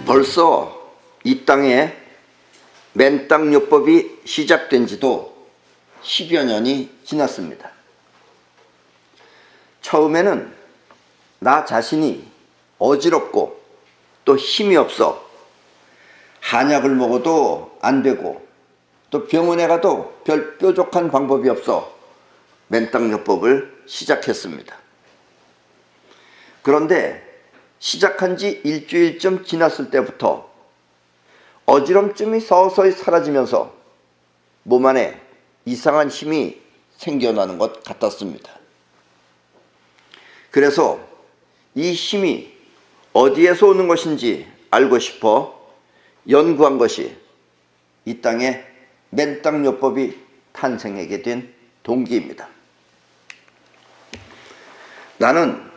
벌써 이 땅에 맨땅요법이 시작된 지도 10여 년이 지났습니다. 처음에는 나 자신이 어지럽고 또 힘이 없어 한약을 먹어도 안 되고 또 병원에 가도 별 뾰족한 방법이 없어 맨땅요법을 시작했습니다. 그런데 시작한 지 일주일쯤 지났을 때부터 어지럼증이 서서히 사라지면서 몸 안에 이상한 힘이 생겨나는 것 같았습니다. 그래서 이 힘이 어디에서 오는 것인지 알고 싶어 연구한 것이 이 땅에 맨땅요법이 탄생하게 된 동기입니다. 나는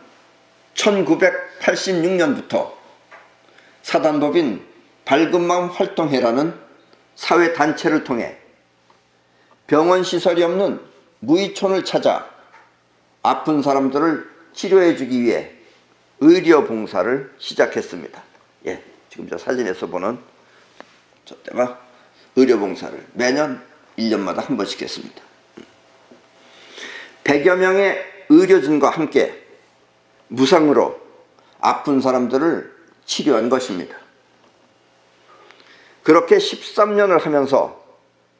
1986년부터 사단법인 밝은마음 활동회라는 사회단체를 통해 병원 시설이 없는 무의촌을 찾아 아픈 사람들을 치료해 주기 위해 의료봉사를 시작했습니다. 예, 지금 저 사진에서 보는 저때가 의료봉사를 매년 1년마다 한 번씩 했습니다. 100여 명의 의료진과 함께 무상으로 아픈 사람들을 치료한 것입니다. 그렇게 13년을 하면서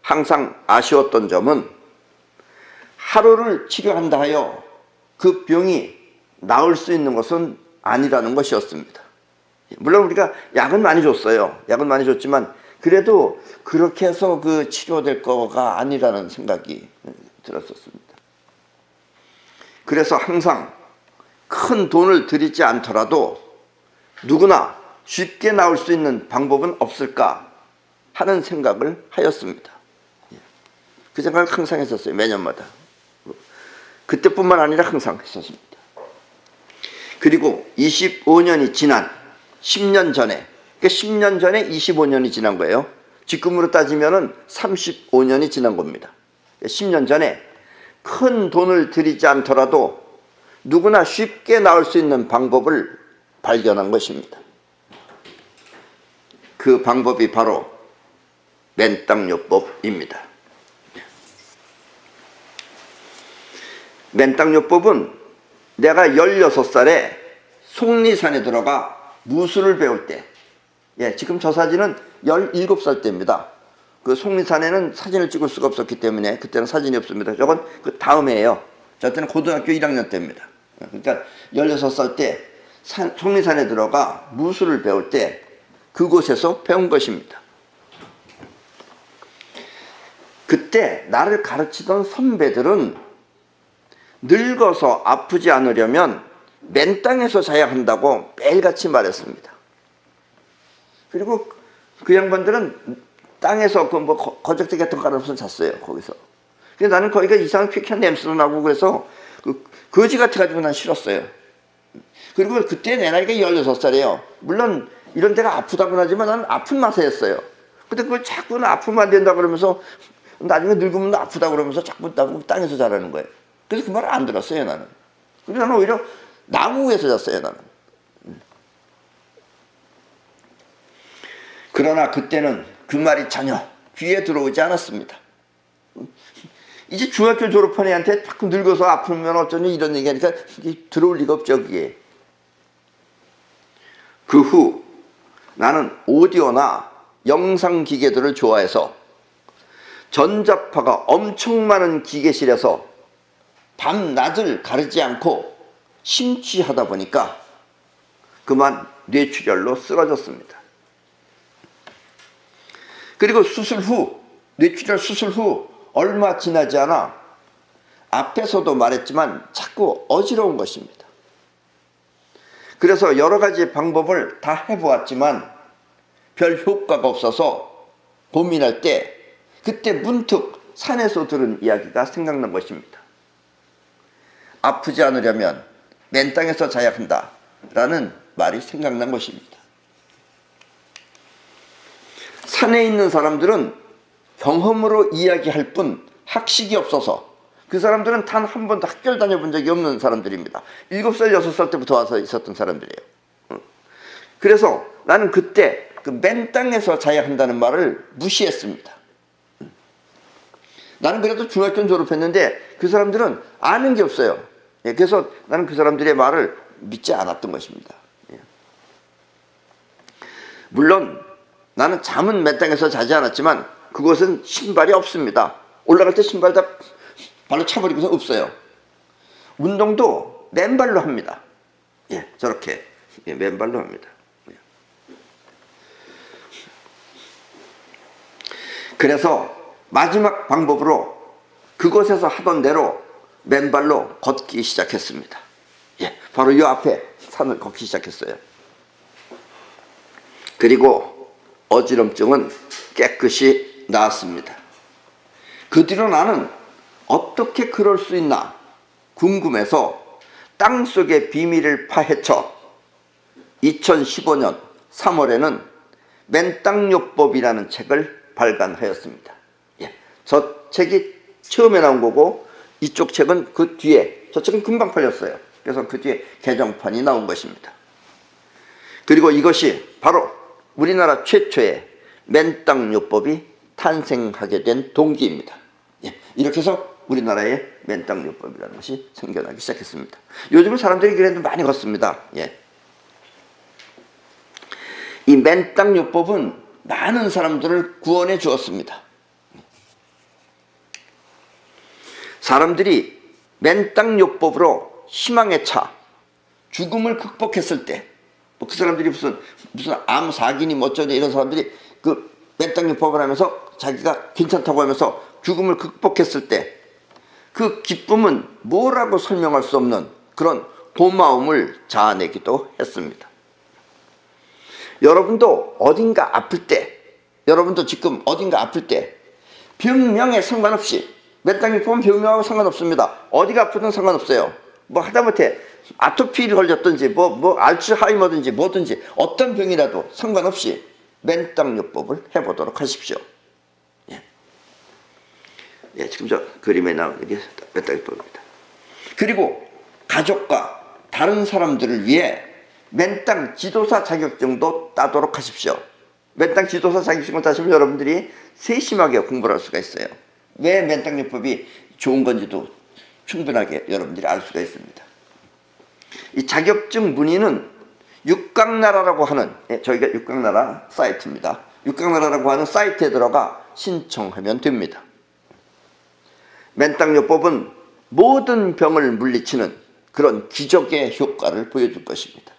항상 아쉬웠던 점은 하루를 치료한다 하여 그 병이 나을 수 있는 것은 아니라는 것이었습니다. 물론 우리가 약은 많이 줬어요. 약은 많이 줬지만 그래도 그렇게 해서 그 치료될 거가 아니라는 생각이 들었었습니다. 그래서 항상 큰 돈을 들이지 않더라도 누구나 쉽게 나올 수 있는 방법은 없을까 하는 생각을 하였습니다. 그 생각을 항상 했었어요. 매년마다. 그때뿐만 아니라 항상 했었습니다. 그리고 25년이 지난 10년 전에, 그러니까 10년 전에 25년이 지난 거예요. 지금으로 따지면 35년이 지난 겁니다. 10년 전에 큰 돈을 들이지 않더라도 누구나 쉽게 나올 수 있는 방법을 발견한 것입니다. 그 방법이 바로 맨땅요법입니다. 맨땅요법은 내가 16살에 속리산에 들어가 무술을 배울 때, 예, 지금 저 사진은 17살 때입니다. 그 속리산에는 사진을 찍을 수가 없었기 때문에 그때는 사진이 없습니다. 저건 그 다음 해예요. 저 때는 고등학교 1학년 때입니다. 그러니까 16살 때 속리산에 들어가 무술을 배울 때 그곳에서 배운 것입니다. 그때 나를 가르치던 선배들은 늙어서 아프지 않으려면 맨땅에서 자야 한다고 매일같이 말했습니다. 그리고 그 양반들은 땅에서 그 뭐 거적대 같은 거 깔아서 잤어요. 거기서. 근데 나는 거기가 이상한 퀴퀴한 냄새도 나고 그래서 거지 같아가지고 난 싫었어요. 그리고 그때 내 나이가 16살이에요. 물론 이런 데가 아프다고는 하지만 나는 아픈 맛에 했어요. 근데 그걸 자꾸 아프면 안 된다 그러면서 나중에 늙으면 아프다 그러면서 자꾸 땅에서 자라는 거예요. 그래서 그 말을 안 들었어요, 나는. 그래서 나는 오히려 나무 위에서 잤어요, 나는. 그러나 그때는 그 말이 전혀 귀에 들어오지 않았습니다. 이제 중학교 졸업한 애한테 자꾸 늙어서 아프면 어쩌니 이런 얘기하니까 들어올 리가 없죠, 그게. 그 후 나는 오디오나 영상 기계들을 좋아해서 전자파가 엄청 많은 기계실에서 밤낮을 가리지 않고 심취하다 보니까 그만 뇌출혈로 쓰러졌습니다. 그리고 수술 후, 뇌출혈 수술 후 얼마 지나지 않아 앞에서도 말했지만 자꾸 어지러운 것입니다. 그래서 여러 가지 방법을 다 해보았지만 별 효과가 없어서 고민할 때 그때 문득 산에서 들은 이야기가 생각난 것입니다. 아프지 않으려면 맨땅에서 자야 한다 라는 말이 생각난 것입니다. 산에 있는 사람들은 경험으로 이야기할 뿐 학식이 없어서 그 사람들은 단 한 번도 학교를 다녀본 적이 없는 사람들입니다. 7살, 6살 때부터 와서 있었던 사람들이에요. 그래서 나는 그때 그 맨 땅에서 자야 한다는 말을 무시했습니다. 나는 그래도 중학교 졸업했는데 그 사람들은 아는 게 없어요. 그래서 나는 그 사람들의 말을 믿지 않았던 것입니다. 물론 나는 잠은 맨 땅에서 자지 않았지만 그곳은 신발이 없습니다. 올라갈 때 신발 다 발로 차버리고서 없어요. 운동도 맨발로 합니다. 저렇게 맨발로 합니다. 그래서 마지막 방법으로 그곳에서 하던 대로 맨발로 걷기 시작했습니다. 바로 이 앞에 산을 걷기 시작했어요. 그리고 어지럼증은 깨끗이 나았습니다. 그 뒤로 나는 어떻게 그럴 수 있나 궁금해서 땅속의 비밀을 파헤쳐 2015년 3월에는 맨땅요법이라는 책을 발간하였습니다. 저 책이 처음에 나온 거고 이쪽 책은 그 뒤에, 저 책은 금방 팔렸어요. 그래서 그 뒤에 개정판이 나온 것입니다. 그리고 이것이 바로 우리나라 최초의 맨땅요법이 탄생하게 된 동기입니다. 이렇게 해서 우리나라의 맨땅요법이라는 것이 생겨나기 시작했습니다. 요즘은 사람들이 그래도 많이 걷습니다. 이 맨땅요법은 많은 사람들을 구원해 주었습니다. 사람들이 맨땅요법으로 희망에 차 죽음을 극복했을 때, 그 사람들이 무슨 암 사기니 어쩌니 이런 사람들이 그 맨땅요법을 하면서 자기가 괜찮다고 하면서 죽음을 극복했을 때 그 기쁨은 뭐라고 설명할 수 없는 그런 고마움을 자아내기도 했습니다. 여러분도 어딘가 아플 때, 여러분도 지금 어딘가 아플 때 병명에 상관없이, 맨땅요법은 병명하고 상관없습니다. 어디가 아프든 상관없어요. 뭐 하다못해 아토피를 걸렸든지 뭐 알츠하이머든지 뭐든지 어떤 병이라도 상관없이 맨땅요법을 해보도록 하십시오. 지금 저 그림에 나오는 게 맨땅요법입니다. 그리고 가족과 다른 사람들을 위해 맨땅 지도사 자격증도 따도록 하십시오. 맨땅 지도사 자격증을 따시면 여러분들이 세심하게 공부를 할 수가 있어요. 왜 맨땅요법이 좋은 건지도 충분하게 여러분들이 알 수가 있습니다. 이 자격증 문의는 육각나라라고 하는, 저희가 육각나라 사이트입니다. 육각나라라고 하는 사이트에 들어가 신청하면 됩니다. 맨땅요법은 모든 병을 물리치는 그런 기적의 효과를 보여줄 것입니다.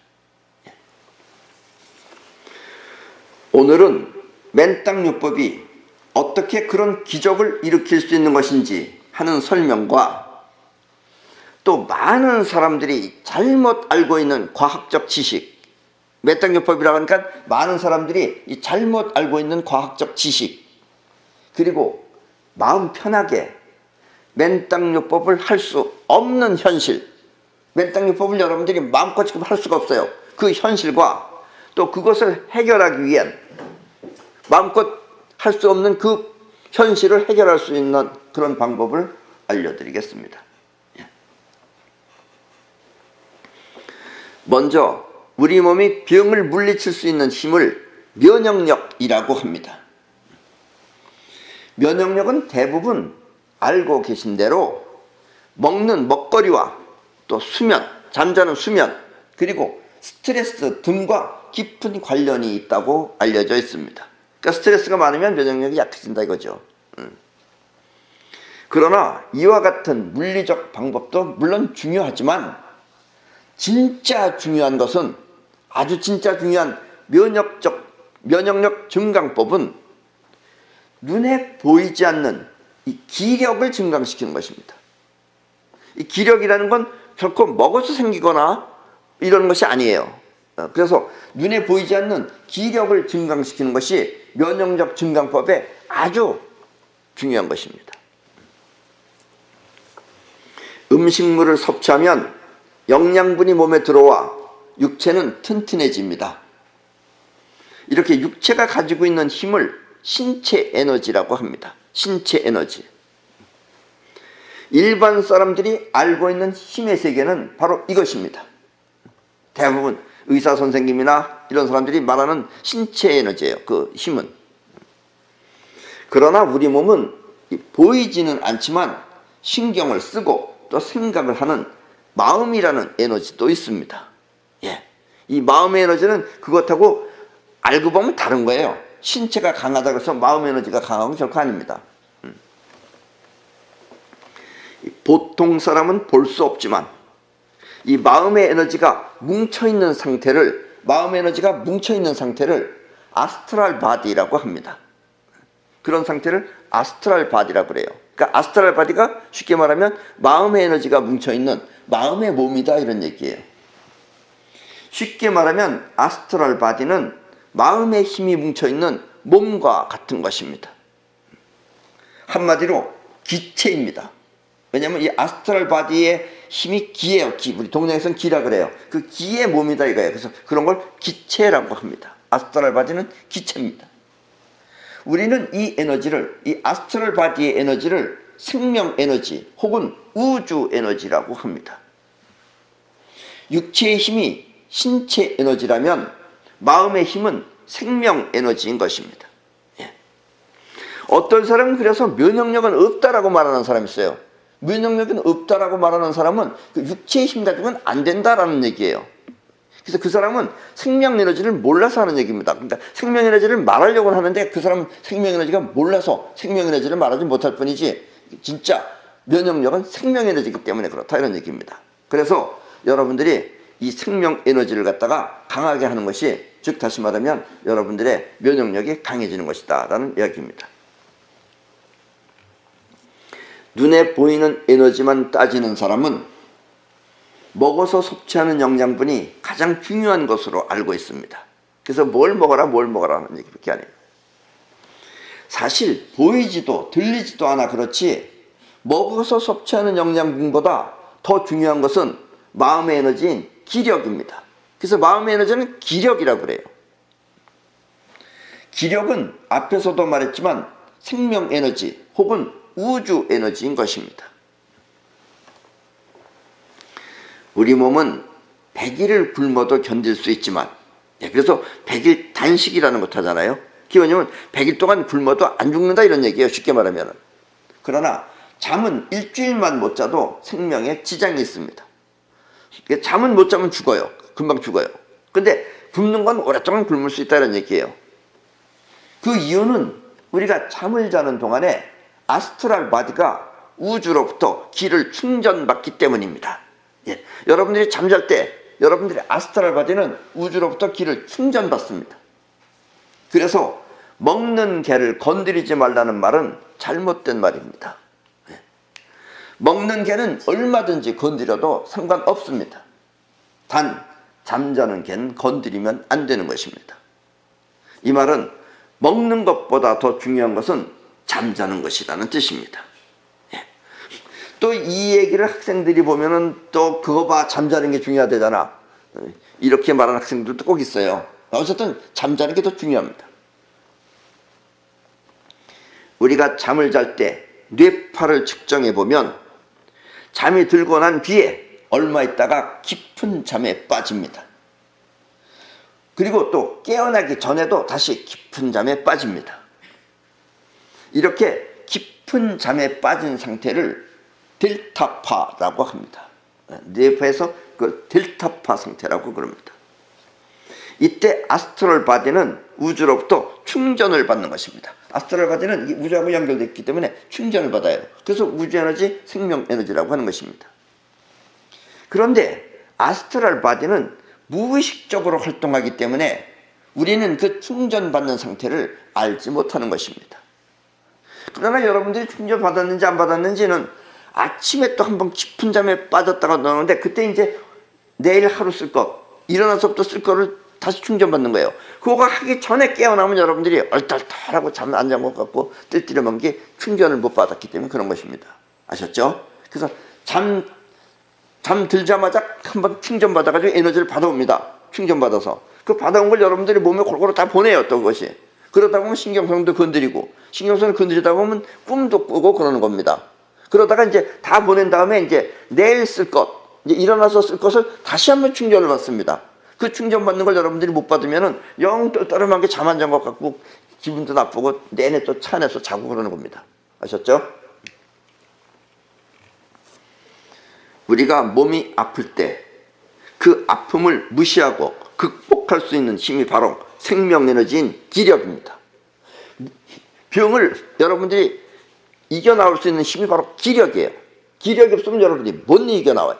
오늘은 맨땅요법이 어떻게 그런 기적을 일으킬 수 있는 것인지 하는 설명과 또 많은 사람들이 잘못 알고 있는 과학적 지식, 맨땅요법이라고 하니까 많은 사람들이 이 잘못 알고 있는 과학적 지식, 그리고 마음 편하게 맨땅요법을 할 수 없는 현실, 맨땅요법을 여러분들이 마음껏 지금 할 수가 없어요. 그 현실과 또 그것을 해결하기 위한, 마음껏 할 수 없는 그 현실을 해결할 수 있는 그런 방법을 알려드리겠습니다. 먼저 우리 몸이 병을 물리칠 수 있는 힘을 면역력이라고 합니다. 면역력은 대부분 알고 계신 대로 먹는 먹거리와 또 수면, 잠자는 수면, 그리고 스트레스 등과 깊은 관련이 있다고 알려져 있습니다. 그러니까 스트레스가 많으면 면역력이 약해진다 이거죠. 그러나 이와 같은 물리적 방법도 물론 중요하지만 진짜 중요한 것은, 아주 진짜 중요한 면역력 증강법은 눈에 보이지 않는 이 기력을 증강시키는 것입니다. 이 기력이라는 건 결코 먹어서 생기거나 이런 것이 아니에요. 그래서 눈에 보이지 않는 기력을 증강시키는 것이 면역력 증강법의 아주 중요한 것입니다. 음식물을 섭취하면 영양분이 몸에 들어와 육체는 튼튼해집니다. 이렇게 육체가 가지고 있는 힘을 신체 에너지라고 합니다. 신체 에너지. 일반 사람들이 알고 있는 힘의 세계는 바로 이것입니다. 대부분 의사 선생님이나 이런 사람들이 말하는 신체 에너지예요. 그 힘은. 그러나 우리 몸은 보이지는 않지만 신경을 쓰고 또 생각을 하는 마음이라는 에너지도 있습니다. 예. 이 마음의 에너지는 그것하고 알고 보면 다른 거예요. 신체가 강하다고 해서 마음의 에너지가 강한 건 결코 아닙니다. 보통 사람은 볼 수 없지만 이 마음의 에너지가 뭉쳐있는 상태를 아스트랄 바디라고 합니다. 그런 상태를 아스트랄 바디라고 그래요. 그러니까 아스트랄 바디가 쉽게 말하면 마음의 에너지가 뭉쳐있는 마음의 몸이다 이런 얘기예요. 쉽게 말하면 아스트랄 바디는 마음의 힘이 뭉쳐있는 몸과 같은 것입니다. 한마디로 기체입니다. 왜냐하면 이 아스트랄 바디의 힘이 기예요. 기. 우리 동양에서는 기라 그래요. 그 기의 몸이다 이거예요. 그래서 그런 걸 기체라고 합니다. 아스트랄 바디는 기체입니다. 우리는 이 에너지를, 이 아스트랄 바디의 에너지를 생명 에너지 혹은 우주 에너지라고 합니다. 육체의 힘이 신체 에너지라면 마음의 힘은 생명 에너지인 것입니다. 예. 어떤 사람은 그래서 면역력은 없다라고 말하는 사람이 있어요. 면역력은 없다라고 말하는 사람은 그 육체의 힘 가지고는 안 된다라는 얘기예요. 그래서 그 사람은 생명 에너지를 몰라서 하는 얘기입니다. 그러니까 생명 에너지를 말하려고 하는데 그 사람은 생명 에너지가 몰라서 생명 에너지를 말하지 못할 뿐이지 진짜 면역력은 생명 에너지이기 때문에 그렇다 이런 얘기입니다. 그래서 여러분들이 이 생명 에너지를 갖다가 강하게 하는 것이 즉 다시 말하면 여러분들의 면역력이 강해지는 것이다 라는 이야기입니다. 눈에 보이는 에너지만 따지는 사람은 먹어서 섭취하는 영양분이 가장 중요한 것으로 알고 있습니다. 그래서 뭘 먹어라 하는 얘기밖에 안 해요. 사실 보이지도 들리지도 않아 그렇지 먹어서 섭취하는 영양분보다 더 중요한 것은 마음의 에너지인 기력입니다. 그래서 마음의 에너지는 기력이라고 그래요. 기력은 앞에서도 말했지만 생명 에너지 혹은 우주 에너지인 것입니다. 우리 몸은 100일을 굶어도 견딜 수 있지만 그래서 100일 단식이라는 것 하잖아요. 왜냐하면 100일 동안 굶어도 안 죽는다 이런 얘기예요. 쉽게 말하면. 그러나 잠은 일주일만 못 자도 생명에 지장이 있습니다. 잠은 못 자면 죽어요. 금방 죽어요. 근데 굶는 건 오랫동안 굶을 수 있다 이런 얘기예요. 그 이유는 우리가 잠을 자는 동안에 아스트랄 바디가 우주로부터 기를 충전받기 때문입니다. 예. 여러분들이 잠잘 때 여러분들의 아스트랄 바디는 우주로부터 기를 충전받습니다. 그래서 먹는 개를 건드리지 말라는 말은 잘못된 말입니다. 예. 먹는 개는 얼마든지 건드려도 상관없습니다. 단 잠자는 개는 건드리면 안 되는 것입니다. 이 말은 먹는 것보다 더 중요한 것은 잠자는 것이라는 뜻입니다. 예. 또 이 얘기를 학생들이 보면은 또 그거 봐 잠자는 게 중요하대잖아 이렇게 말하는 학생들도 꼭 있어요. 어쨌든 잠자는 게 더 중요합니다. 우리가 잠을 잘 때 뇌파를 측정해 보면 잠이 들고 난 뒤에 얼마 있다가 깊은 잠에 빠집니다. 그리고 또 깨어나기 전에도 다시 깊은 잠에 빠집니다. 이렇게 깊은 잠에 빠진 상태를 델타파라고 합니다. 뇌파에서 그 델타파 상태라고 그럽니다. 이때 아스트랄 바디는 우주로부터 충전을 받는 것입니다. 아스트랄 바디는 우주하고 연결되어 있기 때문에 충전을 받아요. 그래서 우주 에너지, 생명 에너지라고 하는 것입니다. 그런데 아스트랄 바디는 무의식적으로 활동하기 때문에 우리는 그 충전받는 상태를 알지 못하는 것입니다. 그러나 여러분들이 충전 받았는지 안 받았는지는 아침에 또 한번 깊은 잠에 빠졌다가 나오는데 그때 이제 내일 하루 쓸 것, 일어나서부터 쓸 거를 다시 충전받는 거예요. 그거 하기 전에 깨어나면 여러분들이 얼떨떨하고 잠 안 잔 것 같고 뜰뜨려먹은 게 충전을 못 받았기 때문에 그런 것입니다. 아셨죠? 그래서 잠 들자마자 한번 충전받아가지고 에너지를 받아옵니다. 충전받아서. 그 받아온 걸 여러분들이 몸에 골고루 다 보내요, 또 그것이. 그러다 보면 신경성도 건드리고, 신경성을 건드리다 보면 꿈도 꾸고 그러는 겁니다. 그러다가 이제 다 보낸 다음에 이제 내일 쓸 것, 이제 일어나서 쓸 것을 다시 한번 충전을 받습니다. 그 충전받는 걸 여러분들이 못 받으면은 영 떨떠름한 게 잠 안 잔 것 같고 기분도 나쁘고 내내 또 차 안에서 자고 그러는 겁니다. 아셨죠? 우리가 몸이 아플 때 그 아픔을 무시하고 극복할 수 있는 힘이 바로 생명에너지인 기력입니다. 병을 여러분들이 이겨나올 수 있는 힘이 바로 기력이에요. 기력이 없으면 여러분들이 못 이겨나와요.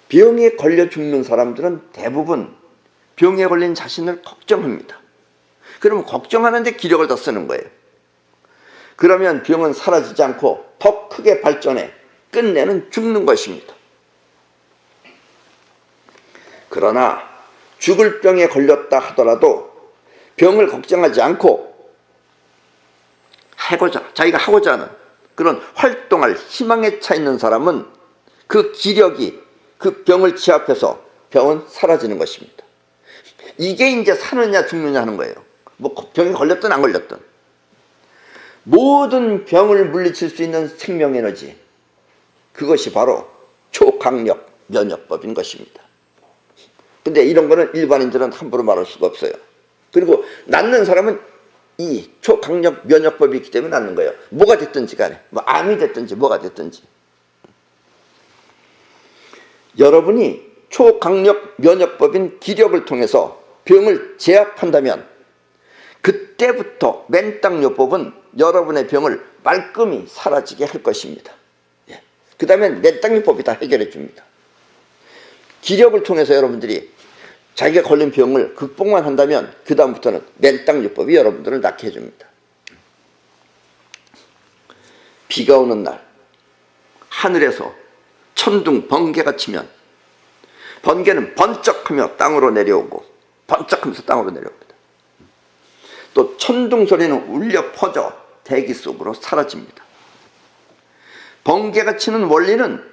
병에 걸려 죽는 사람들은 대부분 병에 걸린 자신을 걱정합니다. 그러면 걱정하는데 기력을 더 쓰는 거예요. 그러면 병은 사라지지 않고 더 크게 발전해 끝내는 죽는 것입니다. 그러나 죽을 병에 걸렸다 하더라도 병을 걱정하지 않고 자기가 하고자 하는 그런 활동할 희망에 차 있는 사람은 그 기력이 그 병을 치압해서 병은 사라지는 것입니다. 이게 이제 사느냐 죽느냐 하는 거예요. 뭐 병에 걸렸든 안 걸렸든 모든 병을 물리칠 수 있는 생명에너지, 그것이 바로 초강력 면역법인 것입니다. 근데 이런 거는 일반인들은 함부로 말할 수가 없어요. 그리고 낫는 사람은 이 초강력 면역법이 있기 때문에 낫는 거예요. 뭐가 됐든지 간에, 뭐 암이 됐든지 뭐가 됐든지. 여러분이 초강력 면역법인 기력을 통해서 병을 제압한다면 그때부터 맨땅요법은 여러분의 병을 말끔히 사라지게 할 것입니다. 그 다음에 맨땅요법이 다 해결해 줍니다. 기력을 통해서 여러분들이 자기가 걸린 병을 극복만 한다면 그 다음부터는 맨땅요법이 여러분들을 낫게 해줍니다. 비가 오는 날 하늘에서 천둥 번개가 치면 번개는 번쩍하며 땅으로 내려오고 번쩍하면서 땅으로 내려옵니다. 또 천둥 소리는 울려 퍼져 대기 속으로 사라집니다. 번개가 치는 원리는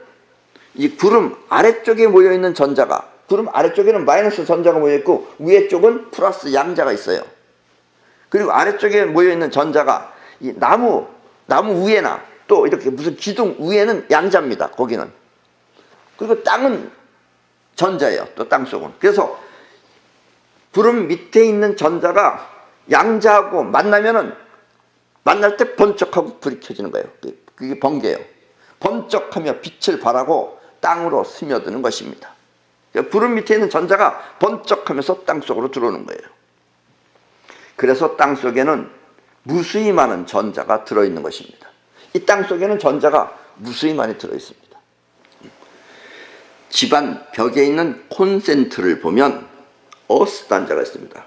이 구름 아래쪽에 모여있는 전자가, 구름 아래쪽에는 마이너스 전자가 모여있고 위에 쪽은 플러스 양자가 있어요. 그리고 아래쪽에 모여있는 전자가 이 나무 위에나 또 이렇게 무슨 기둥 위에는 양자입니다. 거기는. 그리고 땅은 전자예요. 또 땅속은. 그래서 구름 밑에 있는 전자가 양자하고 만날 때 번쩍하고 불이 켜지는 거예요. 그게 번개예요. 번쩍하며 빛을 발하고 땅으로 스며드는 것입니다. 구름 밑에 있는 전자가 번쩍하면서 땅속으로 들어오는 거예요. 그래서 땅속에는 무수히 많은 전자가 들어있는 것입니다. 이 땅속에는 전자가 무수히 많이 들어있습니다. 집안 벽에 있는 콘센트를 보면 어스 단자가 있습니다.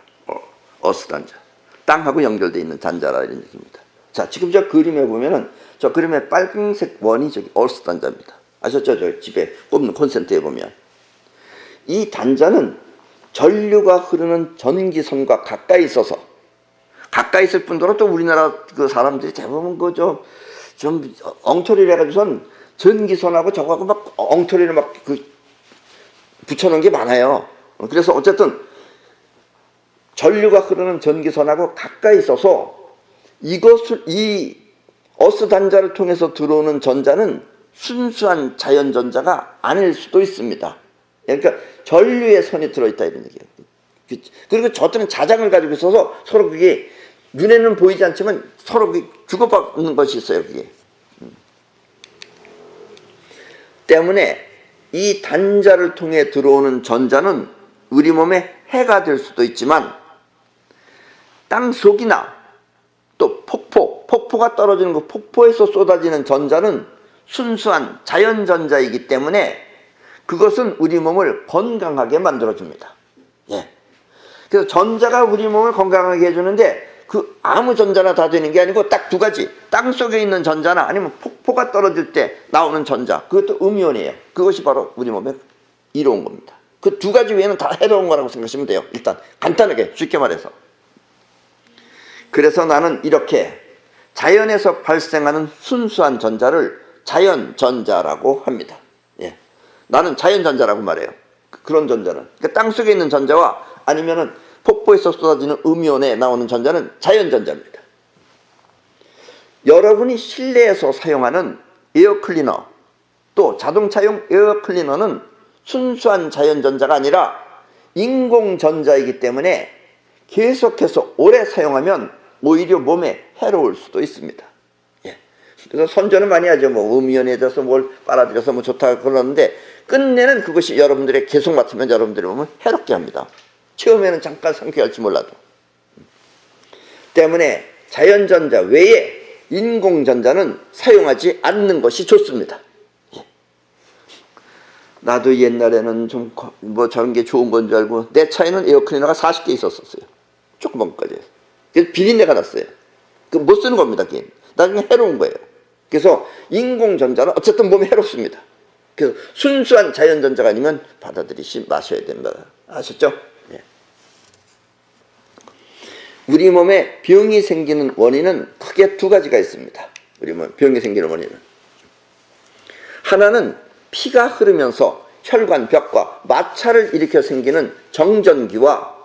어스 단자. 땅하고 연결되어 있는 단자라 이런 얘기입니다. 자, 지금 저 그림에 보면은 저 그림의 빨간색 원이 저기 어스 단자입니다. 아셨죠? 저 집에 꼽는 콘센트에 보면. 이 단자는 전류가 흐르는 전기선과 가까이 있어서, 가까이 있을 뿐더러 또 우리나라 그 사람들이 대부분 좀 엉터리를 해가지고선 전기선하고 저거하고 막 엉터리를 막 붙여놓은 게 많아요. 그래서 어쨌든 전류가 흐르는 전기선하고 가까이 있어서 이 어스 단자를 통해서 들어오는 전자는 순수한 자연전자가 아닐 수도 있습니다. 그러니까 전류의 선이 들어있다 이런 얘기예요. 그리고 저들은 자장을 가지고 있어서 서로 그게 눈에는 보이지 않지만 서로 주고받는 것이 있어요. 그게. 때문에 이 단자를 통해 들어오는 전자는 우리 몸에 해가 될 수도 있지만 땅속이나 또 폭포가 떨어지는 그 폭포에서 쏟아지는 전자는 순수한 자연전자이기 때문에 그것은 우리 몸을 건강하게 만들어줍니다. 예. 그래서 전자가 우리 몸을 건강하게 해주는데 그 아무 전자나 다 되는 게 아니고 딱 두 가지. 땅속에 있는 전자나 아니면 폭포가 떨어질 때 나오는 전자, 그것도 음이온이에요. 그것이 바로 우리 몸에 이로운 겁니다. 그 두 가지 외에는 다 해로운 거라고 생각하시면 돼요. 일단 간단하게 쉽게 말해서. 그래서 나는 이렇게 자연에서 발생하는 순수한 전자를 자연전자라고 합니다. 예. 나는 자연전자라고 말해요. 그런 전자는. 그러니까 땅속에 있는 전자와 아니면은 폭포에서 쏟아지는 음이온에 나오는 전자는 자연전자입니다. 여러분이 실내에서 사용하는 에어클리너, 또 자동차용 에어클리너는 순수한 자연전자가 아니라 인공전자이기 때문에 계속해서 오래 사용하면 오히려 몸에 해로울 수도 있습니다. 예. 그래서 선전은 많이 하죠. 뭐 음이온에 대해서 뭘 빨아들여서 뭐 좋다 그러는데 끝내는 그것이 여러분들의 계속 맡으면 여러분들의 몸을 해롭게 합니다. 처음에는 잠깐 상쾌할지 몰라도. 때문에 자연전자 외에 인공전자는 사용하지 않는 것이 좋습니다. 예. 나도 옛날에는 좀 뭐 저런 게 좋은 건 줄 알고 내 차에는 에어클리너가 40개 있었어요. 조그만 것까지. 그래서 비린내가 났어요. 그 못 쓰는 겁니다. 그게. 나중에 해로운 거예요. 그래서 인공전자는 어쨌든 몸에 해롭습니다. 그래서 순수한 자연전자가 아니면 받아들이시 마셔야 됩니다. 아셨죠? 네. 우리 몸에 병이 생기는 원인은 크게 두 가지가 있습니다. 우리 몸에 병이 생기는 원인은. 하나는 피가 흐르면서 혈관벽과 마찰을 일으켜 생기는 정전기와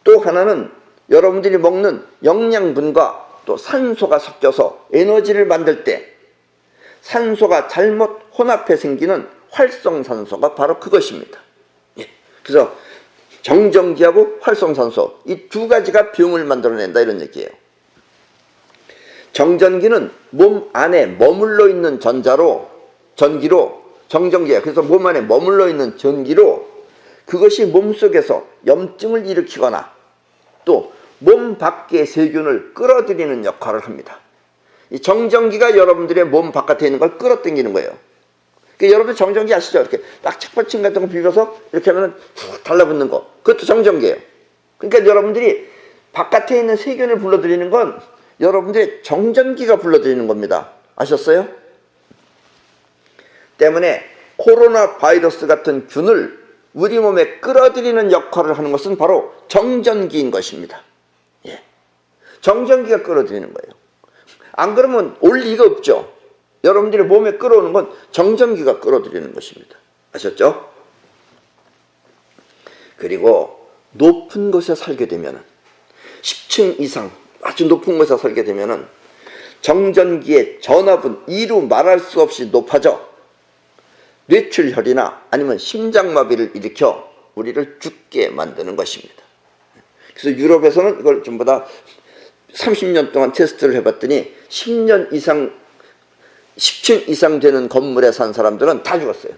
또 하나는 여러분들이 먹는 영양분과 또 산소가 섞여서 에너지를 만들 때 산소가 잘못 혼합해 생기는 활성산소가 바로 그것입니다. 예. 그래서 정전기하고 활성산소 이 두 가지가 병을 만들어낸다 이런 얘기예요. 정전기는 몸 안에 머물러 있는 전기로 정전기야. 그래서 몸 안에 머물러 있는 전기로 그것이 몸속에서 염증을 일으키거나 또 몸 밖의 세균을 끌어들이는 역할을 합니다. 이 정전기가 여러분들의 몸 바깥에 있는 걸 끌어당기는 거예요. 그러니까 여러분들 정전기 아시죠? 이렇게 딱 착받침 같은 거 비벼서 이렇게 하면 달라붙는 거. 그것도 정전기예요. 그러니까 여러분들이 바깥에 있는 세균을 불러들이는 건 여러분들의 정전기가 불러들이는 겁니다. 아셨어요? 때문에 코로나 바이러스 같은 균을 우리 몸에 끌어들이는 역할을 하는 것은 바로 정전기인 것입니다. 예. 정전기가 끌어들이는 거예요. 안 그러면 올 리가 없죠. 여러분들의 몸에 끌어오는 건 정전기가 끌어들이는 것입니다. 아셨죠? 그리고 높은 곳에 살게 되면 10층 이상 아주 높은 곳에 살게 되면 정전기의 전압은 이루 말할 수 없이 높아져 뇌출혈이나 아니면 심장마비를 일으켜 우리를 죽게 만드는 것입니다. 그래서 유럽에서는 이걸 전부 다 30년 동안 테스트를 해봤더니 10년 이상 10층 이상 되는 건물에 산 사람들은 다 죽었어요.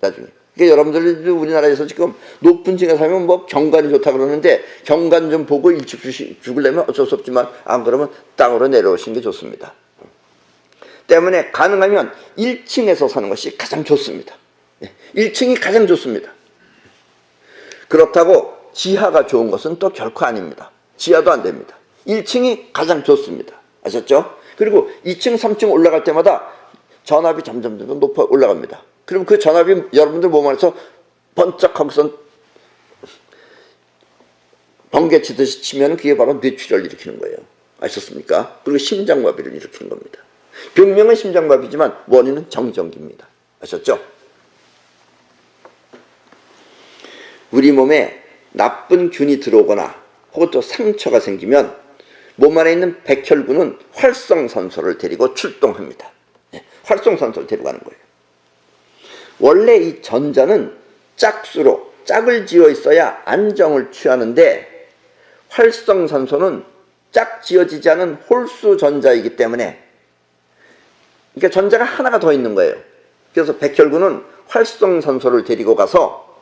나중에. 그러니까 여러분들 우리나라에서 지금 높은 층에 살면 뭐 경관이 좋다 그러는데 경관 좀 보고 일찍 죽으려면 어쩔 수 없지만 안 그러면 땅으로 내려오시는 게 좋습니다. 때문에 가능하면 1층에서 사는 것이 가장 좋습니다. 1층이 가장 좋습니다. 그렇다고 지하가 좋은 것은 또 결코 아닙니다. 지하도 안 됩니다. 1층이 가장 좋습니다. 아셨죠? 그리고 2층, 3층 올라갈 때마다 전압이 점점 높아 올라갑니다. 그럼 그 전압이 여러분들 몸 안에서 번쩍하고선 번개치듯이 치면 그게 바로 뇌출혈을 일으키는 거예요. 아셨습니까? 그리고 심장마비를 일으키는 겁니다. 병명은 심장마비지만 원인은 정전기입니다. 아셨죠? 우리 몸에 나쁜 균이 들어오거나 혹은 또 상처가 생기면 몸 안에 있는 백혈구는 활성산소를 데리고 출동합니다. 활성산소를 데리고 가는 거예요. 원래 이 전자는 짝수로 짝을 지어 있어야 안정을 취하는데 활성산소는 짝 지어지지 않은 홀수 전자이기 때문에 그러니까 전자가 하나가 더 있는 거예요. 그래서 백혈구는 활성산소를 데리고 가서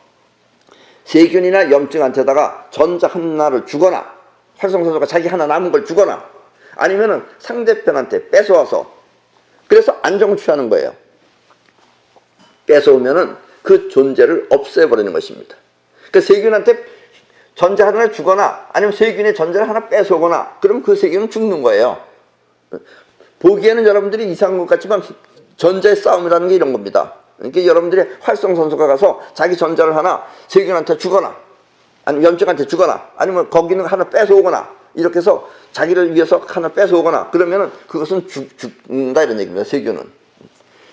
세균이나 염증한테다가 전자 하나를 주거나 활성산소가 자기 하나 남은 걸 주거나 아니면은 상대편한테 뺏어와서 그래서 안정을 취하는 거예요. 뺏어오면은 그 존재를 없애버리는 것입니다. 그 세균한테 전자 하나를 주거나 아니면 세균의 전자를 하나 뺏어오거나 그러면 그 세균은 죽는 거예요. 보기에는 여러분들이 이상한 것 같지만 전자의 싸움이라는 게 이런 겁니다. 그러니까 여러분들이 활성산소가 가서 자기 전자를 하나 세균한테 주거나 아니면 염증한테 주거나 아니면 거기는 하나 뺏어오거나 이렇게 해서 자기를 위해서 하나 뺏어오거나 그러면은 그것은 죽는다 이런 얘기입니다. 세균은.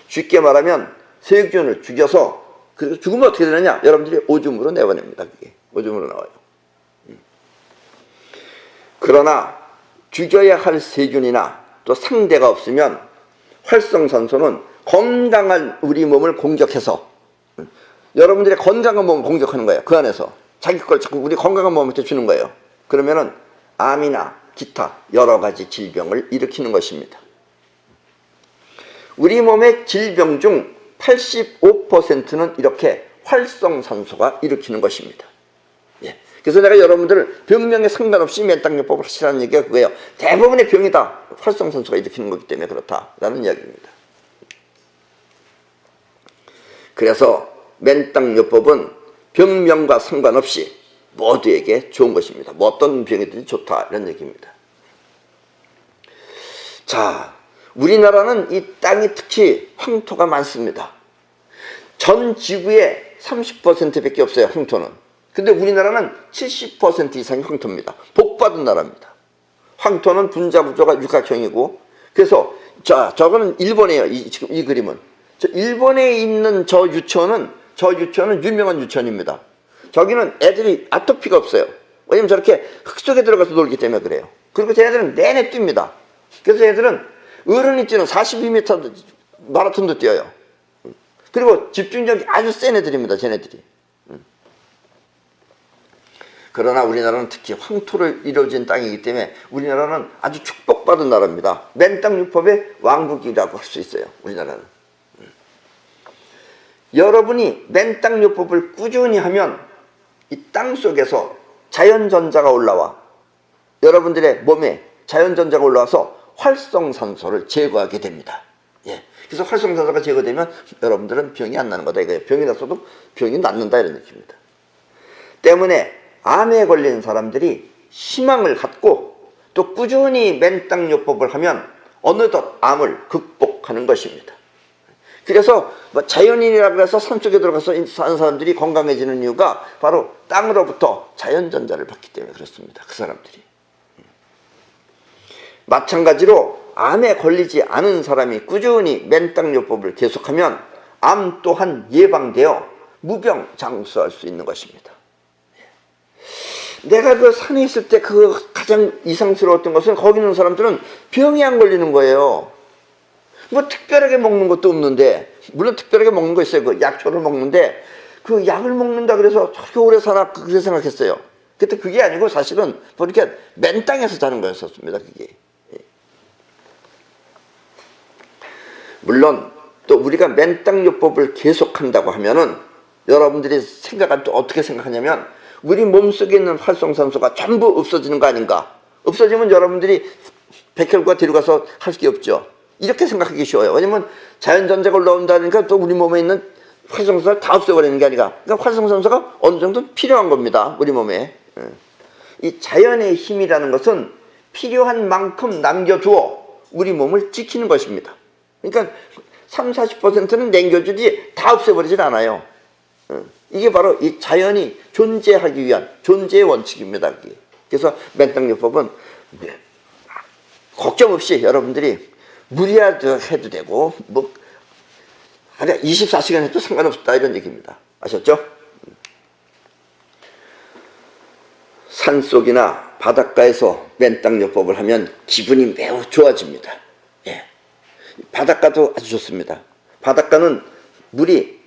쉽게 말하면 세균을 죽여서 그리고 죽으면 어떻게 되느냐? 여러분들이 오줌으로 내보냅니다. 그게 오줌으로 나와요. 그러나 죽여야 할 세균이나 또 상대가 없으면 활성산소는 건강한 우리 몸을 공격해서 여러분들의 건강한 몸을 공격하는 거예요. 그 안에서 자기 걸 자꾸 우리 건강한 몸한테 주는 거예요. 그러면은 암이나 기타 여러 가지 질병을 일으키는 것입니다. 우리 몸의 질병 중 85%는 이렇게 활성산소가 일으키는 것입니다. 예. 그래서 내가 여러분들 병명에 상관없이 맨땅요법을 하시라는 얘기가 그거예요. 대부분의 병이 다 활성산소가 일으키는 거기 때문에 그렇다라는 이야기입니다. 그래서 맨땅요법은 병명과 상관없이 모두에게 좋은 것입니다. 뭐 어떤 병이든지 좋다 이런 얘기입니다. 자, 우리나라는 이 땅이 특히 황토가 많습니다. 전 지구의 30%밖에 없어요, 황토는. 근데 우리나라는 70% 이상이 황토입니다. 복받은 나라입니다. 황토는 분자구조가 육각형이고, 그래서 저거는 일본이에요. 지금 이 그림은. 일본에 있는 저 유치원은 유명한 유치원입니다. 저기는 애들이 아토피가 없어요. 왜냐면 저렇게 흙 속에 들어가서 놀기 때문에 그래요. 그리고 쟤네들은 내내 뜁니다. 그래서 애들은 어른이 뛰는 42m 마라톤도 뛰어요. 그리고 집중력이 아주 센 애들입니다, 쟤네들이. 그러나 우리나라는 특히 황토로 이루어진 땅이기 때문에 우리나라는 아주 축복받은 나라입니다. 맨땅요법의 왕국이라고 할 수 있어요, 우리나라는. 여러분이 맨땅요법을 꾸준히 하면 이 땅 속에서 자연전자가 올라와 여러분들의 몸에 자연전자가 올라와서 활성산소를 제거하게 됩니다. 예. 그래서 활성산소가 제거되면 여러분들은 병이 안 나는 거다 이거예요. 병이 났어도 병이 낫는다 이런 느낌입니다. 때문에 암에 걸린 사람들이 희망을 갖고 또 꾸준히 맨땅요법을 하면 어느덧 암을 극복하는 것입니다. 그래서 뭐 자연인이라고 해서 산속에 들어가서 사는 사람들이 건강해지는 이유가 바로 땅으로부터 자연전자를 받기 때문에 그렇습니다. 그 사람들이. 마찬가지로 암에 걸리지 않은 사람이 꾸준히 맨땅요법을 계속하면 암 또한 예방되어 무병장수할 수 있는 것입니다. 내가 그 산에 있을 때 그 가장 이상스러웠던 것은 거기 있는 사람들은 병이 안 걸리는 거예요. 뭐 특별하게 먹는 것도 없는데, 물론 특별하게 먹는 거 있어요. 그 약초를 먹는데 그 약을 먹는다 그래서 저렇게 오래 사나 그렇게 생각했어요. 그때 그게 아니고 사실은 뭐 이렇게 맨 땅에서 자는 거였었습니다. 그게. 물론 또 우리가 맨땅요법을 계속한다고 하면은 여러분들이 생각은 또 어떻게 생각하냐면 우리 몸속에 있는 활성산소가 전부 없어지는 거 아닌가. 없어지면 여러분들이 백혈구가 데려가서 할 게 없죠. 이렇게 생각하기 쉬워요. 왜냐면 자연전자가 올라온다니까 또 우리 몸에 있는 활성산소를 다 없애버리는 게 아니라, 그러니까 활성산소가 어느 정도 필요한 겁니다, 우리 몸에. 이 자연의 힘이라는 것은 필요한 만큼 남겨두어 우리 몸을 지키는 것입니다. 그러니까 30~40%는 남겨주지 다 없애버리질 않아요. 이게 바로 이 자연이 존재하기 위한 존재의 원칙입니다. 그래서 맨땅요법은 걱정 없이 여러분들이 무리해도 해도 되고 뭐 24시간 해도 상관없다 이런 얘기입니다. 아셨죠? 산속이나 바닷가에서 맨땅요법을 하면 기분이 매우 좋아집니다. 예. 바닷가도 아주 좋습니다. 바닷가는 물이